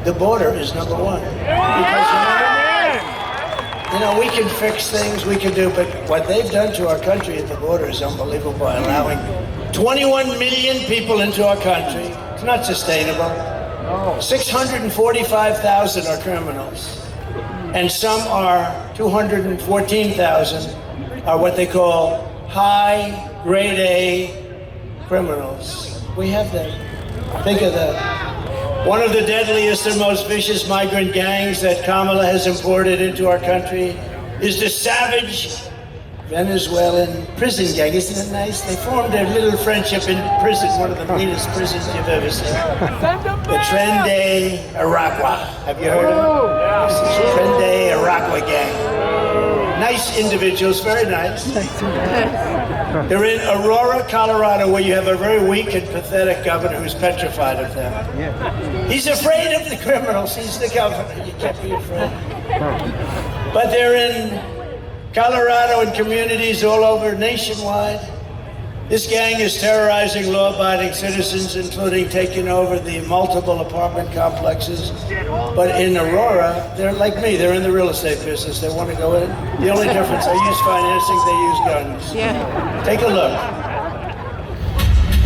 the border is number one. Because, we can fix things, we can do, but what they've done to our country at the border is unbelievable by allowing 21 million people into our country. It's not sustainable. 645,000 are criminals. And some are 214,000 are what they call high grade A criminals. We have them. Think of that. One of the deadliest and most vicious migrant gangs that Kamala has imported into our country is the savage Venezuelan prison gang. Isn't it nice? They formed a little friendship in prison, one of the meanest prisons you've ever seen. The Tren de Aragua. Have you heard of it? This is Tren de Aragua gang. Nice individuals, very nice. They're in Aurora, Colorado, where you have a very weak and pathetic governor who's petrified of them. He's afraid of the criminals. He's the governor. You can't be afraid. But they're in Colorado and communities all over nationwide. This gang is terrorizing law-abiding citizens, including taking over the multiple apartment complexes. But in Aurora, they're like me. They're in the real estate business. They want to go in. The only difference, I use financing, they use guns. Yeah. Take a look.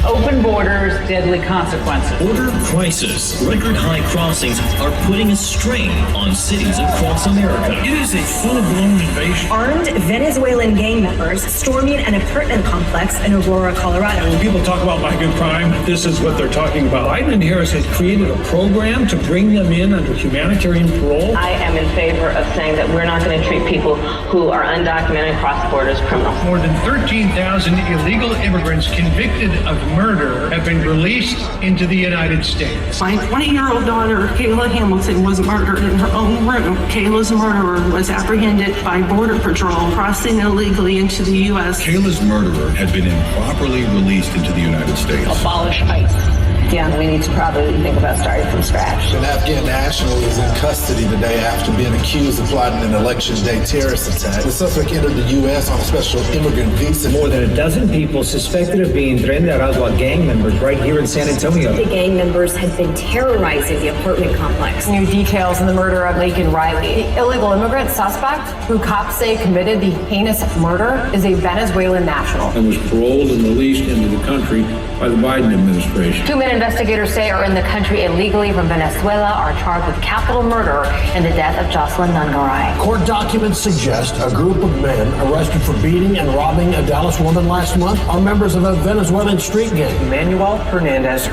Open borders, deadly consequences. Border crisis. Record high crossings are putting a strain on cities across America. It is a full-blown invasion. Armed Venezuelan gang members storming an apartment complex in Aurora, Colorado. When people talk about migrant crime, this is what they're talking about. Biden and Harris has created a program to bring them in under humanitarian parole. I am in favor of saying that we're not going to treat people who are undocumented and cross borders as criminals. More than 13,000 illegal immigrants convicted of murder have been released into the United States. My 20-year-old daughter, Kayla Hamilton, was murdered in her own room. Kayla's murderer was apprehended by Border Patrol crossing illegally into the U.S. Kayla's murderer had been improperly released into the United States. Abolish ICE. Yeah, we need to probably think about starting from scratch. An Afghan national is in custody today after being accused of plotting an election day terrorist attack. The suspect entered the U.S. on a special immigrant visa. More than a dozen people suspected of being Tren de Aragua gang members right here in San Antonio. The gang members had been terrorizing the apartment complex. New details in the murder of Laken Riley. The illegal immigrant suspect, who cops say committed the heinous murder, is a Venezuelan national. And was paroled and released into the country by the Biden administration. 2 men investigators say are in the country illegally from Venezuela are charged with capital murder in the death of Jocelyn Nungaray. Court documents suggest a group of men arrested for beating and robbing a Dallas woman last month are members of a Venezuelan street gang. Manuel Hernandez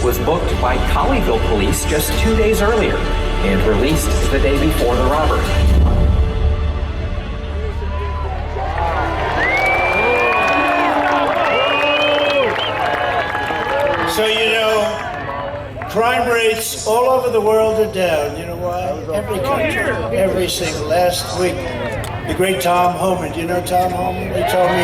was booked by Colleyville police just 2 days earlier and released the day before the robbery. So, crime rates all over the world are down. You know why? Every country, every single. Last week, the great Tom Homan. Do you know Tom Homan? He told me